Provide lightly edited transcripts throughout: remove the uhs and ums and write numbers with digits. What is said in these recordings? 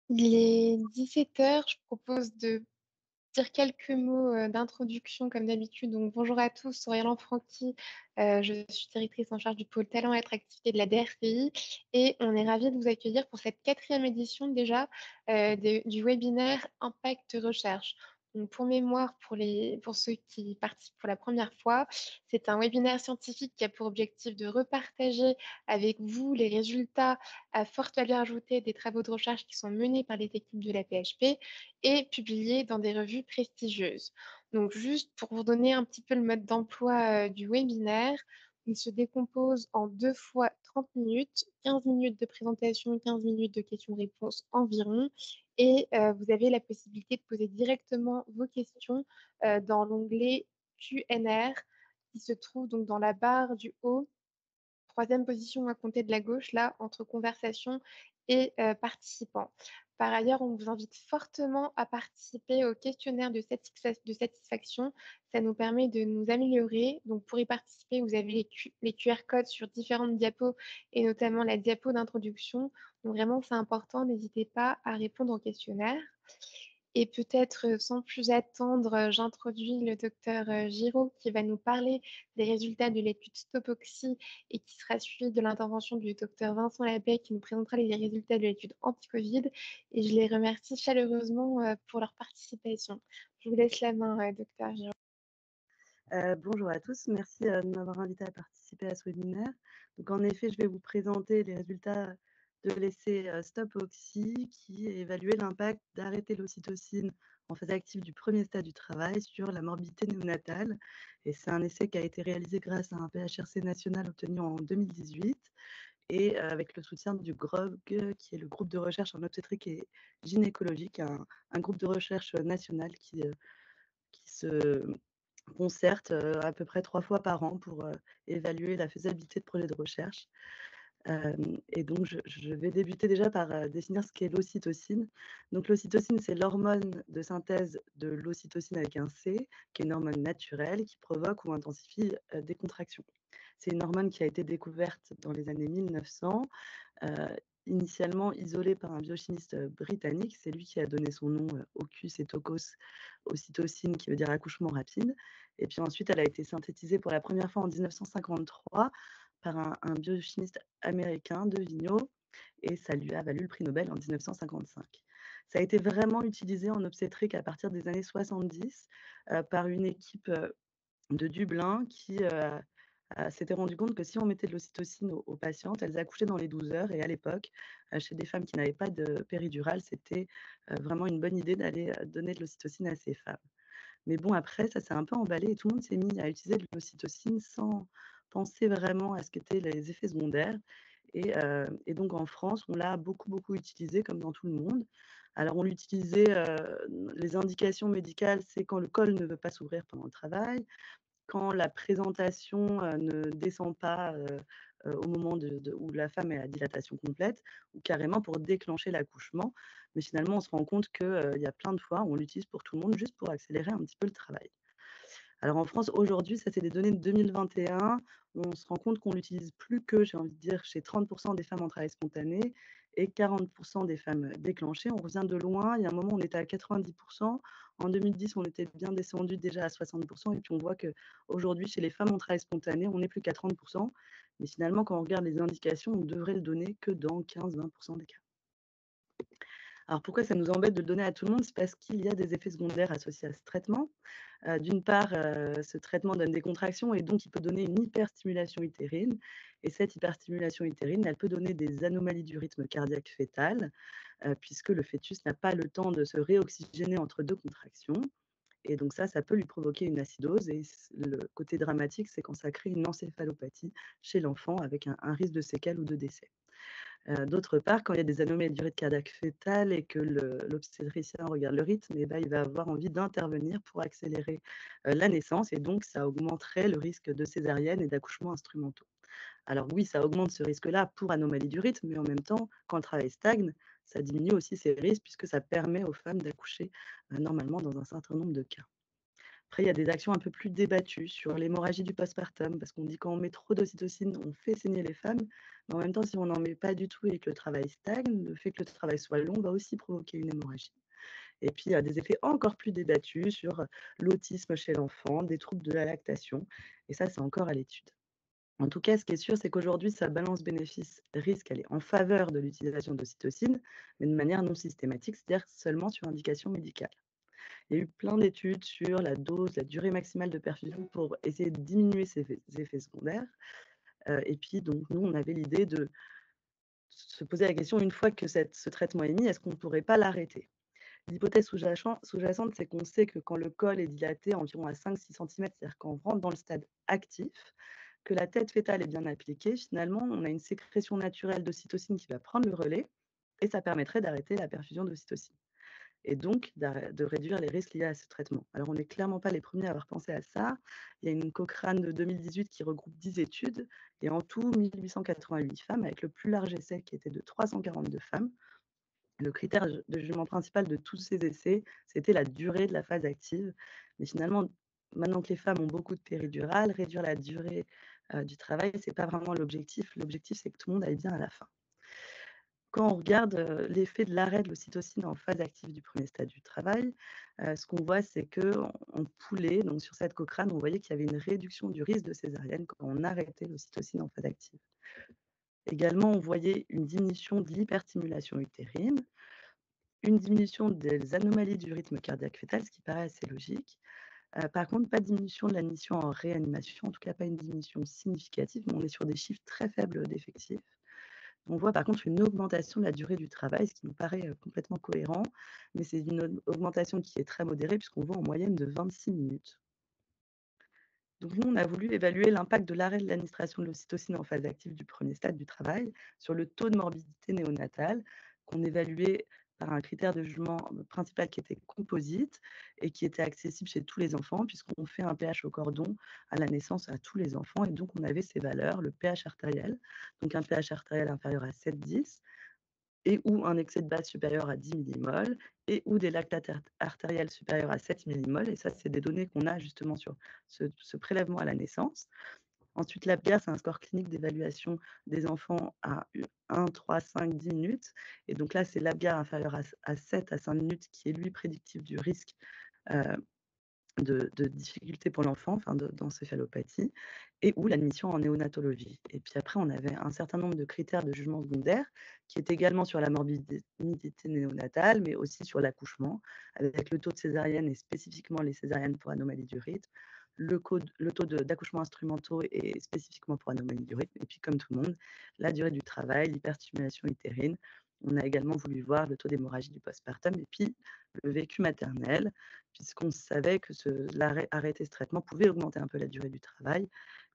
Il est 17 heures. Je propose de dire quelques mots d'introduction comme d'habitude. Donc, bonjour à tous, Aurélien Franqui. Je suis directrice en charge du pôle talent et attractivité de la DRCI et on est ravis de vous accueillir pour cette quatrième édition déjà du webinaire Impact Recherche. Donc, pour mémoire, pour ceux qui participent pour la première fois, c'est un webinaire scientifique qui a pour objectif de repartager avec vous les résultats à forte valeur ajoutée des travaux de recherche qui sont menés par les équipes de la PHP et publiés dans des revues prestigieuses. Donc, juste pour vous donner un petit peu le mode d'emploi du webinaire, il se décompose en 2 fois 30 minutes, 15 minutes de présentation, 15 minutes de questions-réponses environ. Et vous avez la possibilité de poser directement vos questions dans l'onglet Q&R qui se trouve donc dans la barre du haut, troisième position à compter de la gauche, là, entre conversation et participants. Par ailleurs, on vous invite fortement à participer au questionnaire de satisfaction. Ça nous permet de nous améliorer. Donc, pour y participer, vous avez les QR codes sur différentes diapos et notamment la diapo d'introduction. Donc, vraiment, c'est important. N'hésitez pas à répondre au questionnaire. Et peut-être, sans plus attendre, j'introduis le docteur Giraud qui va nous parler des résultats de l'étude Stopoxy et qui sera suivi de l'intervention du docteur Vincent Labbé qui nous présentera les résultats de l'étude anti-Covid. Et je les remercie chaleureusement pour leur participation. Je vous laisse la main, docteur Giraud. Bonjour à tous, merci de m'avoir invité à participer à ce webinaire. Donc, en effet, je vais vous présenter les résultats de l'essai Stop Oxy qui évaluait l'impact d'arrêter l'ocytocine en phase active du premier stade du travail sur la morbidité néonatale. Et c'est un essai qui a été réalisé grâce à un PHRC national obtenu en 2018 et avec le soutien du GROG, qui est le groupe de recherche en obstétrique et gynécologie, un groupe de recherche national qui se concerte à peu près 3 fois par an pour évaluer la faisabilité de projets de recherche. Et donc je vais débuter déjà par définir ce qu'est l'ocytocine. Donc l'ocytocine, c'est l'hormone de synthèse de l'ocytocine avec un C, qui est une hormone naturelle qui provoque ou intensifie des contractions. C'est une hormone qui a été découverte dans les années 1900, initialement isolée par un biochimiste britannique. C'est lui qui a donné son nom Ocus et Tocos, ocytocine, qui veut dire accouchement rapide. Et puis ensuite, elle a été synthétisée pour la première fois en 1953 par un biochimiste américain de Vigneault, et ça lui a valu le prix Nobel en 1955. Ça a été vraiment utilisé en obstétrique à partir des années 70 par une équipe de Dublin qui s'était rendu compte que si on mettait de l'ocytocine aux patientes, elles accouchaient dans les 12 heures. Et à l'époque, chez des femmes qui n'avaient pas de péridurale, c'était vraiment une bonne idée d'aller donner de l'ocytocine à ces femmes. Mais bon, après, ça s'est un peu emballé et tout le monde s'est mis à utiliser de l'ocytocine sans penser vraiment à ce qu'étaient les effets secondaires. Et donc en France, on l'a beaucoup, beaucoup utilisé comme dans tout le monde. Alors on l'utilisait, les indications médicales, c'est quand le col ne veut pas s'ouvrir pendant le travail, quand la présentation ne descend pas au moment où la femme est à dilatation complète, ou carrément pour déclencher l'accouchement. Mais finalement, on se rend compte qu'il y a plein de fois où on l'utilise pour tout le monde, juste pour accélérer un petit peu le travail. Alors en France, aujourd'hui, ça c'est des données de 2021, on se rend compte qu'on l'utilise plus que, j'ai envie de dire, chez 30% des femmes en travail spontané et 40% des femmes déclenchées. On revient de loin, il y a un moment on était à 90%, en 2010 on était bien descendu déjà à 60% et puis on voit qu'aujourd'hui chez les femmes en travail spontané, on n'est plus qu'à 30%. Mais finalement, quand on regarde les indications, on devrait le donner que dans 15-20% des cas. Alors pourquoi ça nous embête de le donner à tout le monde? C'est parce qu'il y a des effets secondaires associés à ce traitement. D'une part, ce traitement donne des contractions et donc il peut donner une hyperstimulation utérine, et cette hyperstimulation utérine, elle peut donner des anomalies du rythme cardiaque fœtal, puisque le fœtus n'a pas le temps de se réoxygéner entre 2 contractions, et donc ça peut lui provoquer une acidose, et le côté dramatique, c'est quand ça crée une encéphalopathie chez l'enfant avec un risque de séquelles ou de décès. D'autre part, quand il y a des anomalies du rythme cardiaque fœtal et que l'obstétricien regarde le rythme, et ben, il va avoir envie d'intervenir pour accélérer la naissance, et donc ça augmenterait le risque de césarienne et d'accouchements instrumentaux. Alors oui, ça augmente ce risque-là pour anomalie du rythme, mais en même temps, quand le travail stagne, ça diminue aussi ces risques puisque ça permet aux femmes d'accoucher normalement dans un certain nombre de cas. Après, il y a des actions un peu plus débattues sur l'hémorragie du postpartum, parce qu'on dit quand on met trop d'ocytocine, on fait saigner les femmes, mais en même temps, si on n'en met pas du tout et que le travail stagne, le fait que le travail soit long va aussi provoquer une hémorragie. Et puis, il y a des effets encore plus débattus sur l'autisme chez l'enfant, des troubles de la lactation, et ça, c'est encore à l'étude. En tout cas, ce qui est sûr, c'est qu'aujourd'hui, sa balance bénéfice-risque, elle est en faveur de l'utilisation d'ocytocine, mais de manière non systématique, c'est-à-dire seulement sur indication médicale. Il y a eu plein d'études sur la dose, la durée maximale de perfusion pour essayer de diminuer ces effets secondaires. Et puis, donc, nous, on avait l'idée de se poser la question, une fois que ce traitement est mis, est-ce qu'on ne pourrait pas l'arrêter? L'hypothèse sous-jacente, c'est qu'on sait que quand le col est dilaté environ à 5-6 centimètres, c'est-à-dire quand on rentre dans le stade actif, que la tête fœtale est bien appliquée, finalement, on a une sécrétion naturelle d'ocytocine qui va prendre le relais et ça permettrait d'arrêter la perfusion d'ocytocine et donc de réduire les risques liés à ce traitement. Alors, on n'est clairement pas les premiers à avoir pensé à ça. Il y a une Cochrane de 2018 qui regroupe 10 études et en tout 1888 femmes, avec le plus large essai qui était de 342 femmes. Le critère de jugement principal de tous ces essais, c'était la durée de la phase active. Mais finalement, maintenant que les femmes ont beaucoup de péridurale, réduire la durée, du travail, c'est pas vraiment l'objectif. L'objectif, c'est que tout le monde aille bien à la fin. Quand on regarde, l'effet de l'arrêt de l'ocytocine en phase active du premier stade du travail, ce qu'on voit, c'est qu'en poulet, donc sur cette Cochrane, on voyait qu'il y avait une réduction du risque de césarienne quand on arrêtait l'ocytocine en phase active. Également, on voyait une diminution de l'hyperstimulation utérine, une diminution des anomalies du rythme cardiaque fœtal, ce qui paraît assez logique. Par contre, pas de diminution de l'admission en réanimation, en tout cas pas une diminution significative, mais on est sur des chiffres très faibles d'effectifs. On voit par contre une augmentation de la durée du travail, ce qui nous paraît, complètement cohérent, mais c'est une augmentation qui est très modérée puisqu'on voit en moyenne de 26 minutes. Donc nous, on a voulu évaluer l'impact de l'arrêt de l'administration de l'ocytocine en phase active du premier stade du travail sur le taux de morbidité néonatale, qu'on évaluait par un critère de jugement principal qui était composite et qui était accessible chez tous les enfants, puisqu'on fait un pH au cordon à la naissance à tous les enfants. Et donc, on avait ces valeurs, le pH artériel, donc un pH artériel inférieur à 7,10, et ou un excès de base supérieur à 10 millimoles et ou des lactates artériels supérieurs à 7 millimoles et ça, c'est des données qu'on a justement sur ce prélèvement à la naissance. Ensuite, l'APGAR, c'est un score clinique d'évaluation des enfants à 1, 3, 5, 10 minutes et donc là, c'est l'APGAR inférieur à 7 à 5 minutes qui est lui prédictif du risque, heu, de difficultés pour l'enfant, enfin d'encéphalopathie et ou l'admission en néonatologie. Et puis après, on avait un certain nombre de critères de jugement secondaire qui étaient également sur la morbidité néonatale, mais aussi sur l'accouchement, avec le taux de césarienne et spécifiquement les césariennes pour anomalie du rythme, le taux d'accouchements instrumentaux et spécifiquement pour anomalie du rythme, et puis comme tout le monde, la durée du travail, l'hyperstimulation utérine. On a également voulu voir le taux d'hémorragie du postpartum et puis le vécu maternel, puisqu'on savait que arrêter ce traitement pouvait augmenter un peu la durée du travail,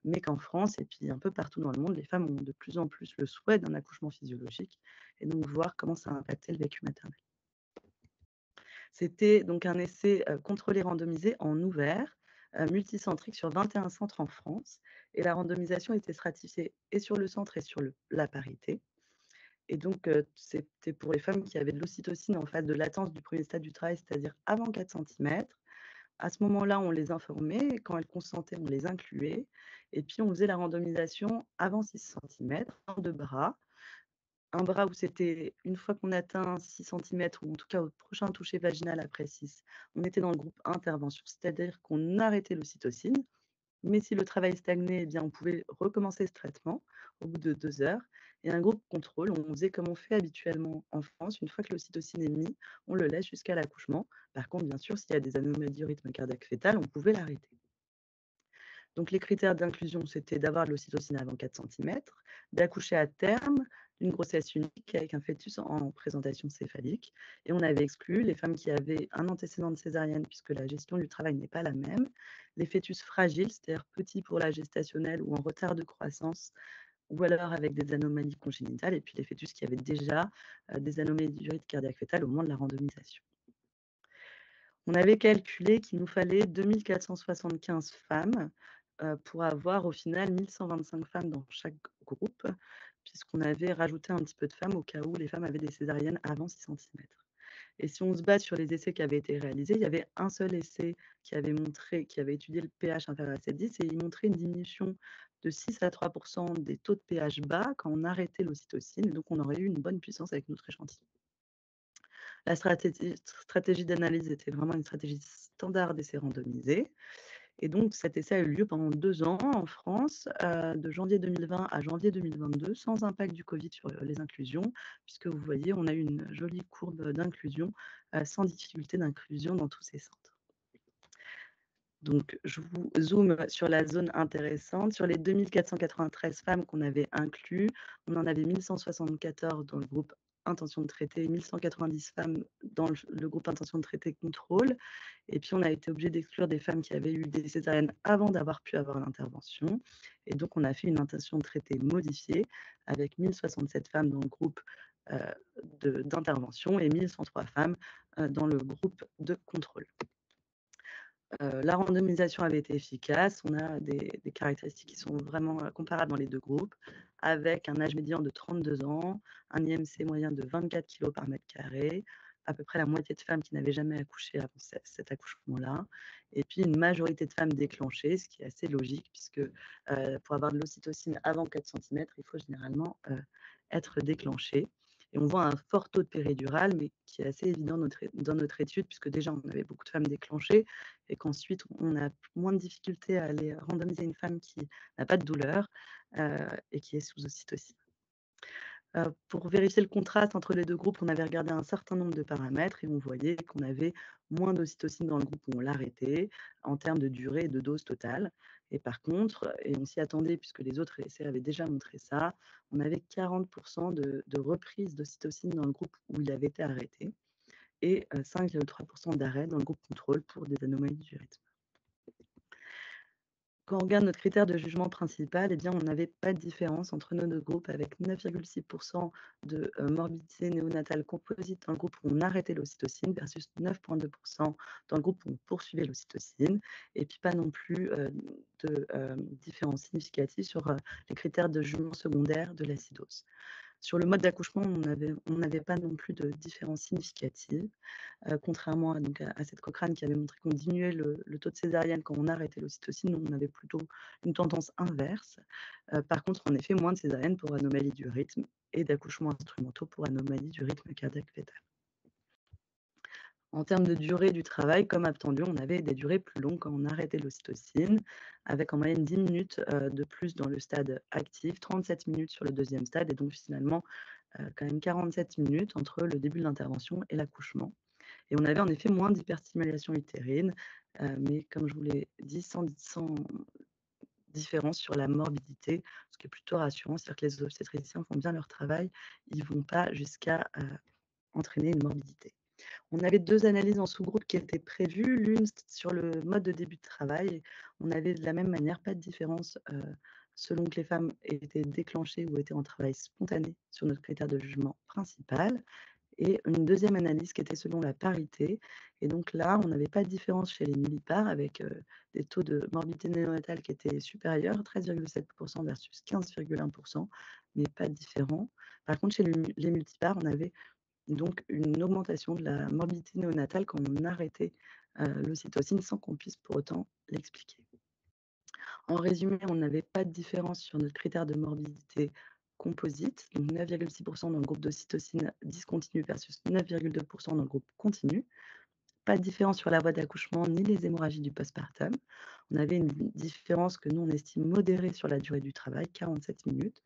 mais qu'en France et puis un peu partout dans le monde, les femmes ont de plus en plus le souhait d'un accouchement physiologique et donc voir comment ça a impacté le vécu maternel. C'était donc un essai, contrôlé randomisé en ouvert, multicentrique sur 21 centres en France et la randomisation était stratifiée et sur le centre et sur la parité. Et donc, c'était pour les femmes qui avaient de l'ocytocine en phase de latence du premier stade du travail, c'est-à-dire avant 4 centimètres. À ce moment-là, on les informait et quand elles consentaient, on les incluait et puis on faisait la randomisation avant 6 centimètres en 2 bras. Un bras où c'était une fois qu'on atteint 6 centimètres ou en tout cas au prochain toucher vaginal après 6, on était dans le groupe intervention, c'est-à-dire qu'on arrêtait l'ocytocine. Mais si le travail stagnait, eh bien, on pouvait recommencer ce traitement au bout de 2 heures et un groupe contrôle, on faisait comme on fait habituellement en France. Une fois que l'ocytocine est mis, on le laisse jusqu'à l'accouchement. Par contre, bien sûr, s'il y a des anomalies du rythme cardiaque fœtal, on pouvait l'arrêter. Donc les critères d'inclusion, c'était d'avoir de l'ocytocine avant 4 centimètres, d'accoucher à terme, d'une grossesse unique avec un fœtus en présentation céphalique et on avait exclu les femmes qui avaient un antécédent de césarienne puisque la gestion du travail n'est pas la même, les fœtus fragiles, c'est-à-dire petits pour la gestationnelle ou en retard de croissance ou alors avec des anomalies congénitales et puis les fœtus qui avaient déjà, des anomalies du rythme cardiaque fœtal au moment de la randomisation. On avait calculé qu'il nous fallait 2 475 femmes, pour avoir au final 1 125 femmes dans chaque groupe, puisqu'on avait rajouté un petit peu de femmes au cas où les femmes avaient des césariennes avant 6 centimètres. Et si on se base sur les essais qui avaient été réalisés, il y avait un seul essai qui avait étudié le pH inférieur à 7,10 et il montrait une diminution de 6 à 3 des taux de pH bas quand on arrêtait l'ocytocine et donc on aurait eu une bonne puissance avec notre échantillon. La stratégie d'analyse était vraiment une stratégie standard d'essai randomisé et donc cet essai a eu lieu pendant 2 ans en France, de janvier 2020 à janvier 2022, sans impact du covid sur, les inclusions, puisque vous voyez, on a eu une jolie courbe d'inclusion, sans difficulté d'inclusion dans tous ces centres. Donc je vous zoome sur la zone intéressante. Sur les 2 493 femmes qu'on avait inclus, on en avait 1 174 dans le groupe intention de traiter, 1 190 femmes dans le groupe intention de traiter contrôle. Et puis on a été obligé d'exclure des femmes qui avaient eu des césariennes avant d'avoir pu avoir l'intervention. Et donc on a fait une intention de traiter modifiée avec 1 067 femmes dans le groupe d'intervention et 1 103 femmes dans le groupe de contrôle. La randomisation avait été efficace. On a des caractéristiques qui sont vraiment, comparables dans les 2 groupes, avec un âge médian de 32 ans, un IMC moyen de 24 kilogrammes par mètre carré, à peu près la moitié de femmes qui n'avaient jamais accouché avant cet accouchement-là et puis une majorité de femmes déclenchées, ce qui est assez logique puisque, pour avoir de l'ocytocine avant 4 centimètres, il faut généralement, être déclenché et on voit un fort taux de péridurale, mais qui est assez évident dans notre étude puisque déjà on avait beaucoup de femmes déclenchées et qu'ensuite on a moins de difficultés à aller randomiser une femme qui n'a pas de douleur, et qui est sous ocytocine. Pour vérifier le contraste entre les 2 groupes, on avait regardé un certain nombre de paramètres et on voyait qu'on avait moins d'ocytocine dans le groupe où on l'arrêtait, en termes de durée et de dose totale. Et par contre, et on s'y attendait puisque les autres essais avaient déjà montré ça, on avait 40 de reprise d'ocytocine dans le groupe où il avait été arrêté et 5,3 d'arrêt dans le groupe contrôle pour des anomalies du rythme. Quand on regarde notre critère de jugement principal, eh bien, on n'avait pas de différence entre nos 2 groupes avec 9,6 de, morbidité néonatale composite dans le groupe où on arrêtait l'ocytocine versus 9,2 dans le groupe où on poursuivait l'ocytocine et puis pas non plus, de, différence significative sur, les critères de jugement secondaire de l'acidose. Sur le mode d'accouchement, on n'avait pas non plus de différence significative. Contrairement à cette Cochrane qui avait montré qu'on diminuait le taux de césarienne quand on arrêtait l'ocytocine, nous on avait plutôt une tendance inverse. Par contre, en effet, moins de césariennes pour anomalie du rythme et d'accouchements instrumentaux pour anomalie du rythme cardiaque fœtal. En termes de durée du travail, comme attendu, on avait des durées plus longues quand on arrêtait l'ocytocine, avec en moyenne 10 minutes, de plus dans le stade actif, 37 minutes sur le 2e stade et donc finalement, quand même 47 minutes entre le début de l'intervention et l'accouchement. Et on avait en effet moins d'hyperstimulation utérine, mais comme je vous l'ai dit, sans différence sur la morbidité, ce qui est plutôt rassurant. C'est-à-dire que les obstétriciens font bien leur travail, ils ne vont pas jusqu'à, entraîner une morbidité. On avait 2 analyses en sous-groupe qui étaient prévues, l'une sur le mode de début de travail. On avait de la même manière pas de différence, selon que les femmes étaient déclenchées ou étaient en travail spontané sur notre critère de jugement principal et une deuxième analyse qui était selon la parité et donc là, on n'avait pas de différence chez les nullipares avec, des taux de morbidité néonatale qui étaient supérieurs, 13,7 versus 15,1 mais pas différents. Par contre, chez les multipares, on avait donc une augmentation de la morbidité néonatale quand on arrêtait, l'ocytocine sans qu'on puisse pour autant l'expliquer. En résumé, on n'avait pas de différence sur notre critère de morbidité composite, donc 9,6 dans le groupe d'ocytocine discontinue versus 9,2 dans le groupe continu. Pas de différence sur la voie d'accouchement ni les hémorragies du postpartum. On avait une différence que nous, on estime modérée sur la durée du travail, 47 minutes,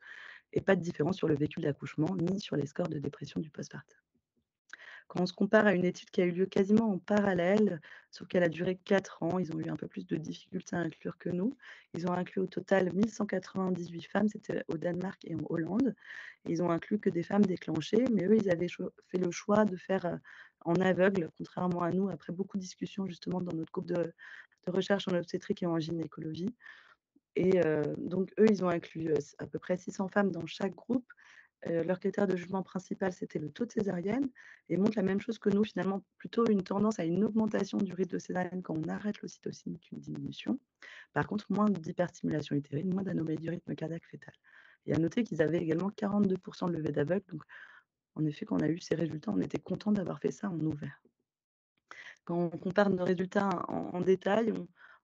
et pas de différence sur le vécu d'accouchement ni sur les scores de dépression du postpartum. Quand on se compare à une étude qui a eu lieu quasiment en parallèle, sauf qu'elle a duré 4 ans, ils ont eu un peu plus de difficultés à inclure que nous. Ils ont inclus au total 1 198 femmes, c'était au Danemark et en Hollande. Et ils ont inclus que des femmes déclenchées, mais eux, ils avaient fait le choix de faire, en aveugle, contrairement à nous, après beaucoup de discussions justement dans notre groupe de recherche en obstétrique et en gynécologie. Et donc eux, ils ont inclus, à peu près 600 femmes dans chaque groupe. Leur critère de jugement principal, c'était le taux de césarienne et montrent la même chose que nous, finalement, plutôt une tendance à une augmentation du rythme de césarienne quand on arrête l'ocytocine qu'une diminution. Par contre, moins d'hyperstimulation utérine, moins d'anomalies du rythme cardiaque fœtal et à noter qu'ils avaient également 42 de levée d'aveugle, donc En effet, quand on a eu ces résultats, on était content d'avoir fait ça en ouvert. Quand on compare nos résultats en détail,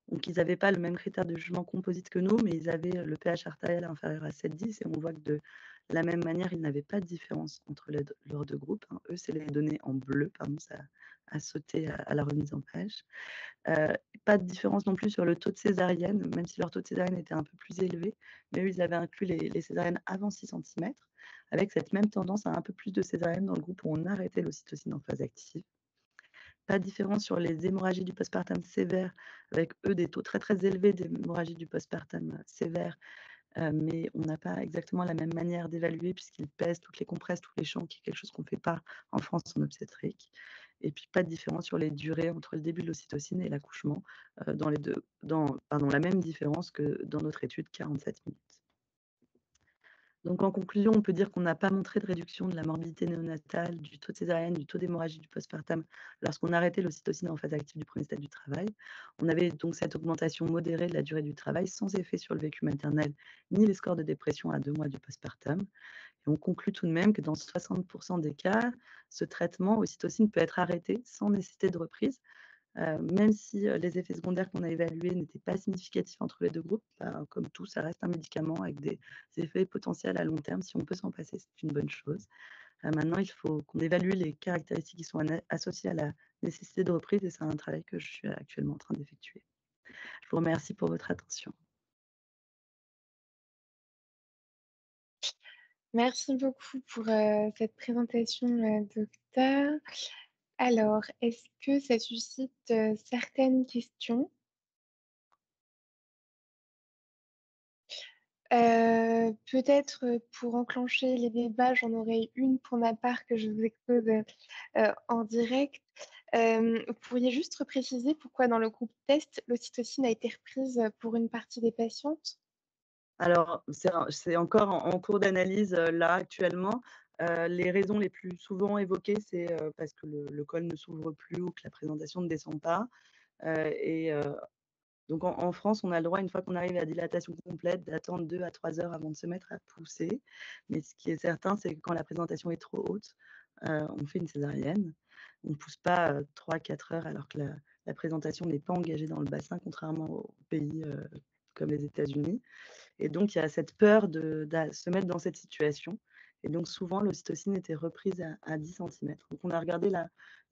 donc ils avaient pas le même critère de jugement composite que nous, mais ils avaient le pH artériel inférieur à 7,10 et on voit que de la même manière, ils n'avaient pas de différence entre leurs 2 groupes, hein. Eux, c'est les données en bleu, pardon, ça a sauté à la remise en page. Heu, Pas de différence non plus sur le taux de césarienne, même si leur taux de césarienne était un peu plus élevé, mais eux, ils avaient inclus les césariennes avant 6 centimètres, avec cette même tendance à un peu plus de césarienne dans le groupe où on arrêtait l'ocytocine en phase active. Pas de différence sur les hémorragies du postpartum sévères, avec eux des taux très, très élevés d'hémorragie du postpartum sévère, mais on n'a pas exactement la même manière d'évaluer puisqu'ils pèsent toutes les compresses, tous les champs, qui est quelque chose qu'on ne fait pas en France en obstétrique. Et puis pas de différence sur les durées entre le début de l'ocytocine et l'accouchement, dans les 2, la même différence que dans notre étude, 47 minutes. Donc en conclusion, on peut dire qu'on n'a pas montré de réduction de la morbidité néonatale, du taux de césarienne, du taux d'hémorragie du postpartum lorsqu'on arrêtait l'ocytocine en phase active du premier stade du travail. On avait donc cette augmentation modérée de la durée du travail sans effet sur le vécu maternel ni les scores de dépression à 2 mois du postpartum. Et on conclut tout de même que dans 60% des cas, ce traitement ocytocine peut être arrêté sans nécessité de reprise. Même si, les effets secondaires qu'on a évalués n'étaient pas significatifs entre les 2 groupes, bah, comme tout, ça reste un médicament avec des effets potentiels à long terme. Si on peut s'en passer, c'est une bonne chose. Maintenant, il faut qu'on évalue les caractéristiques qui sont associées à la nécessité de reprise et c'est un travail que je suis actuellement en train d'effectuer. Je vous remercie pour votre attention. Merci beaucoup pour, cette présentation, docteur. Alors, est-ce que ça suscite, certaines questions? Peut-être, pour enclencher les débats, j'en aurais une pour ma part que je vous expose, en direct. Vous pourriez juste repréciser pourquoi dans le groupe test, l'ocytocine a été reprise, pour une partie des patientes? Alors, c'est encore en cours d'analyse, là, actuellement. Les raisons les plus souvent évoquées, c'est, parce que le col ne s'ouvre plus ou que la présentation ne descend pas, et donc en France, on a le droit, une fois qu'on arrive à dilatation complète, d'attendre 2 à 3 heures avant de se mettre à pousser. Mais ce qui est certain, c'est que quand la présentation est trop haute, on fait une césarienne. On ne pousse pas, 3-4 heures alors que la présentation n'est pas engagée dans le bassin, contrairement aux pays, comme les États-Unis. Et donc il y a cette peur de se mettre dans cette situation et donc souvent l'ocytocine était reprise à 10 centimètres. Donc on a regardé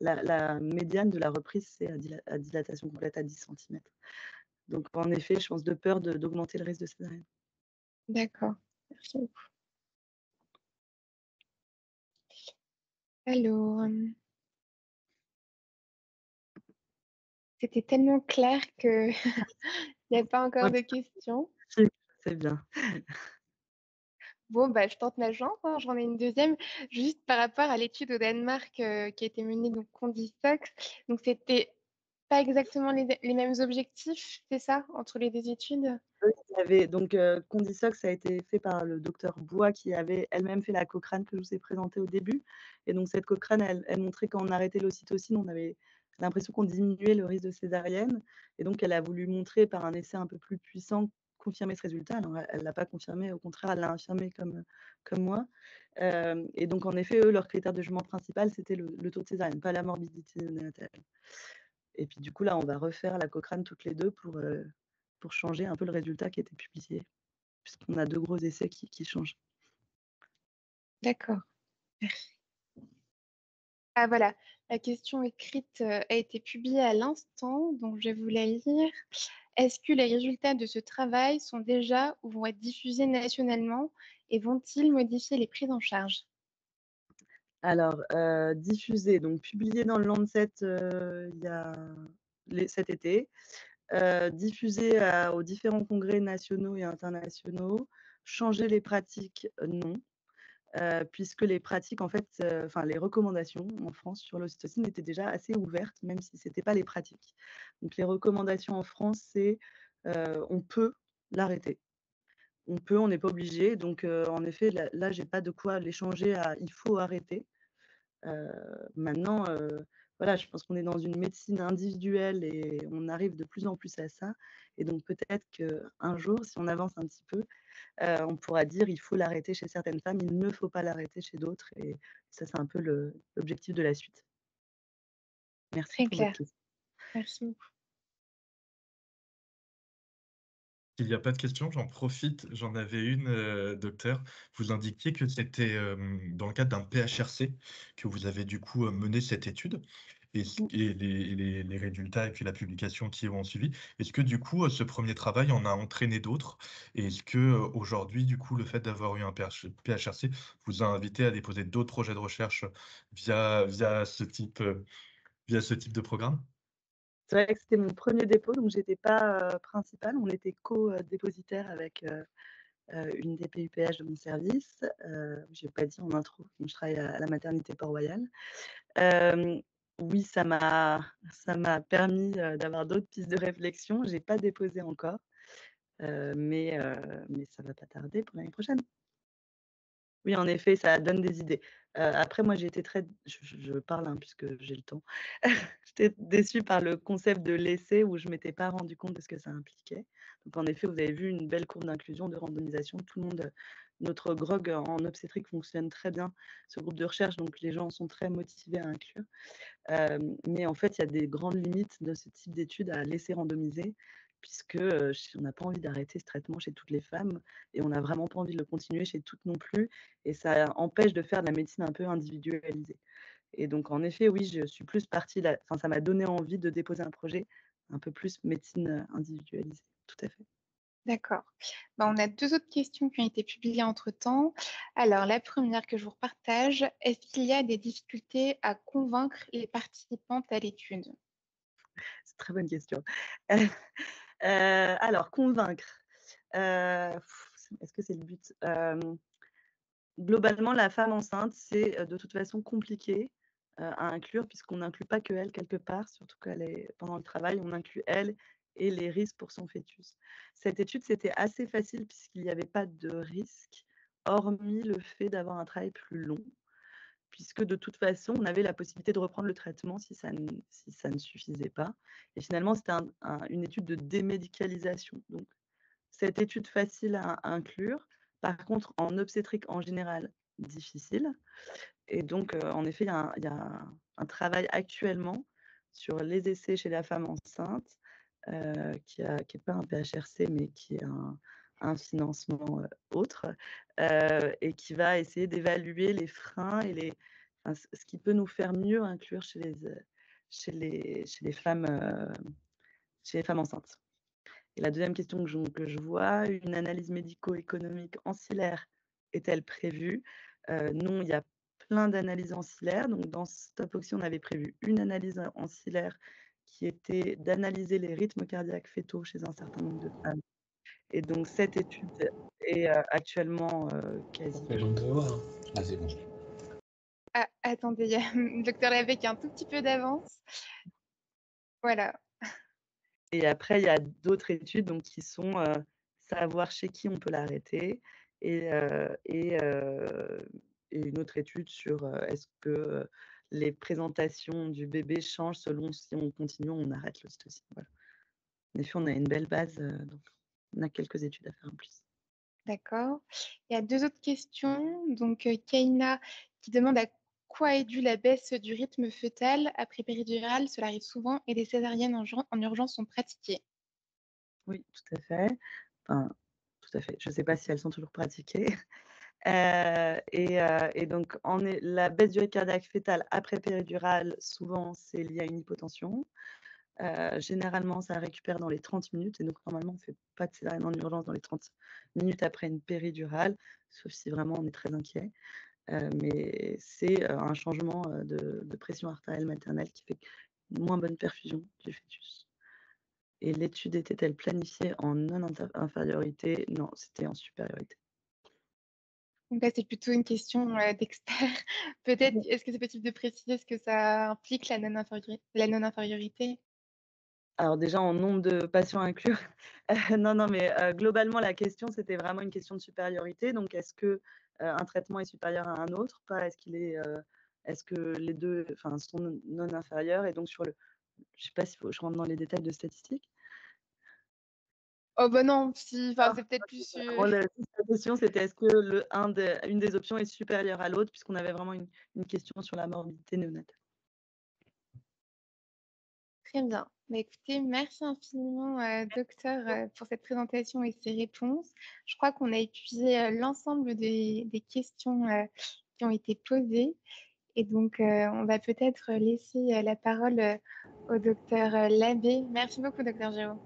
la médiane de la reprise, c'est à dilatation complète à 10 centimètres. Donc en effet, je pense de peur d'augmenter le risque de césarienne. D'accord, merci beaucoup. Alors, c'était tellement clair qu'il y a pas encore Ouais, de questions. c'est bien. Bon, bah, je tente ma chance, hein, j'en ai une deuxième. Juste par rapport à l'étude au Danemark, qui a été menée donc Condisox, donc c'était pas exactement les mêmes objectifs, c'est ça, entre les 2 études? Oui, il y avait donc Condisoc, ça a été fait par le docteur Bois qui avait elle-même fait la Cochrane que je vous ai présentée au début et donc cette Cochrane, elle montrait quand on arrêtait l'ocytocine, on avait l'impression qu'on diminuait le risque de césarienne et donc elle a voulu montrer par un essai un peu plus puissant, confirmer ce résultat. Alors elle l'a pas confirmé, au contraire, elle l'a infirmé comme moi. Et donc en effet, eux, leur critère de jugement principal, c'était le taux de césarienne, pas la morbidité néonatale. Et puis du coup, là, on va refaire la Cochrane toutes les 2 pour changer un peu le résultat qui a été publié, puisqu'on a 2 gros essais qui changent. D'accord. Ah voilà, la question écrite, a été publiée à l'instant, donc je vais vous la lire. Est-ce que les résultats de ce travail sont déjà ou vont être diffusés nationalement et vont-ils modifier les prises en charge? Alors, diffusé, donc publié dans le Lancet, il y a cet été, diffusé aux différents congrès nationaux et internationaux. Changer les pratiques, non. Puisque les pratiques en fait, enfin les recommandations en France sur l'ocytocine étaient déjà assez ouvertes, même si c'était pas les pratiques. Donc les recommandations en France, c'est, on peut l'arrêter. On peut, on n'est pas obligé. Donc en effet, là, j'ai pas de quoi les changer à «il faut arrêter». Maintenant, voilà, je pense qu'on est dans une médecine individuelle et on arrive de plus en plus à ça et donc peut-être qu'un jour, si on avance un petit peu, on pourra dire: «Il faut l'arrêter chez certaines femmes, il ne faut pas l'arrêter chez d'autres» et ça, c'est un peu l'objectif de la suite. Merci Très pour votre clair. question. Merci beaucoup. Il n'y a pas de question, j'en profite, j'en avais une, docteur. Vous indiquiez que c'était, dans le cadre d'un PHRC que vous avez du coup, mené cette étude Mmh. et les résultats et puis la publication qui ont suivi. Est-ce que du coup, ce premier travail en a entraîné d'autres? Et est-ce que, aujourd'hui, du coup, le fait d'avoir eu un PHRC vous a invité à déposer d'autres projets de recherche via ce type de programme? C'est vrai que c'était mon premier dépôt, donc j'étais pas, principale. On était dépositaire avec, une des PUPH de mon service. J'ai pas dit en intro, donc je travaille à la maternité Port-Royal. Hem, oui, ça m'a permis, d'avoir d'autres pistes de réflexion. J'ai pas déposé encore, mais ça va pas tarder pour l'année prochaine. Oui, en effet, ça donne des idées. Après moi, j'ai été très je parle, hein, puisque j'ai le temps. J'étais déçue par le concept de l'essai où je m'étais pas rendu compte de ce que ça impliquait. Donc en effet, vous avez vu une belle courbe d'inclusion, de randomisation. Tout le monde, notre GROG en obstétrique fonctionne très bien, ce groupe de recherche, donc les gens sont très motivés à inclure. Mais en fait, il y a des grandes limites de ce type d'études à laisser randomiser puisque, on n'a pas envie d'arrêter ce traitement chez toutes les femmes et on n'a vraiment pas envie de le continuer chez toutes non plus et ça empêche de faire de la médecine un peu individualisée et donc en effet, oui, je suis plus partie là enfin, ça m'a donné envie de déposer un projet un peu plus médecine, individualisée. Tout à fait. D'accord. Bah, on a 2 autres questions qui ont été publiées entre-temps. Alors la première que je vous partage: est-ce qu'il y a des difficultés à convaincre les participantes à l'étude? C'est une très bonne question. Alors convaincre, heu, est-ce que c'est le but? Globalement, la femme enceinte, c'est, de toute façon compliqué, à inclure puisqu'on n'inclut pas qu'elle quelque part, surtout qu'elle est pendant le travail, on inclut elle et les risques pour son fœtus. Cette étude, c'était assez facile puisqu'il n'y avait pas de risque, hormis le fait d'avoir un travail plus long, puisque de toute façon, on avait la possibilité de reprendre le traitement si ça ne suffisait pas et finalement, c'était une étude de démédicalisation donc cette étude facile à inclure. Par contre, en obstétrique en général, difficile et donc en effet, il y a un travail actuellement sur les essais chez la femme enceinte, qui est pas un PHRC, mais qui est un financement, autre, et qui va essayer d'évaluer les freins et enfin, ce qui peut nous faire mieux inclure chez les femmes, chez les femmes enceintes. Et la deuxième question que je vois, une analyse médico-économique ancillaire est-elle prévue? Non, il y a plein d'analyses ancillaires. Donc dans Stop Oxy, on avait prévu une analyse ancillaire qui était d'analyser les rythmes cardiaques fœtaux chez un certain nombre de femmes. Et donc cette étude est, actuellement, Ça quasi fait long de voir, hein. Ah, c'est bon. Ah, attendez, il y a le docteur Labbé qui a un tout petit peu d'avance. Voilà. et après il y a d'autres études donc qui sont, savoir chez qui on peut l'arrêter et heu et heu et une autre étude sur, est-ce que, les présentations du bébé changent selon si on continue ou on arrête l'ocytocine, voilà. En effet, on a une belle base, donc on a quelques études à faire en plus. D'accord. Il y a 2 autres questions. Donc, Kaina qui demande: «À quoi est due la baisse du rythme fœtal après péridurale? Cela arrive souvent et des césariennes en urgence sont pratiquées». Oui, tout à fait. Enfin, tout à fait. Je ne sais pas si elles sont toujours pratiquées. Et donc la baisse du rythme cardiaque fœtal après péridurale, souvent, c'est lié à une hypotension. Généralement, ça récupère dans les 30 minutes et donc normalement, on ne fait pas de césarienne en urgence dans les 30 minutes après une péridurale, sauf si vraiment on est très inquiet. Mais c'est, un changement, de pression artérielle maternelle qui fait une moins bonne perfusion du fœtus. Et l'étude était-elle planifiée en non infériorité? Non, c'était en supériorité. Donc là, c'est plutôt une question, d'expert. Peut-être, est-ce que c'est possible de préciser ce que ça implique la non-infériorité? Alors déjà en nombre de patients à inclure, non, non, mais globalement la question c'était vraiment une question de supériorité. Donc est-ce que, un traitement est supérieur à un autre? Pas est-ce que les deux sont non inférieurs? Et donc je ne sais pas si je rentre dans les détails de statistiques. Oh bah non, si, enfin, Non, c'est peut-être OK, plus, voilà. Moi, la question, c'était est-ce que une des options est supérieure à l'autre, puisqu'on avait vraiment une question sur la morbidité néonatale. Très bien. Bah, écoutez, merci infiniment, docteur, pour cette présentation et ces réponses. Je crois qu'on a épuisé, l'ensemble des questions, qui ont été posées et donc on va peut-être laisser, la parole, au docteur, Labbé. Merci beaucoup, docteur Giraud.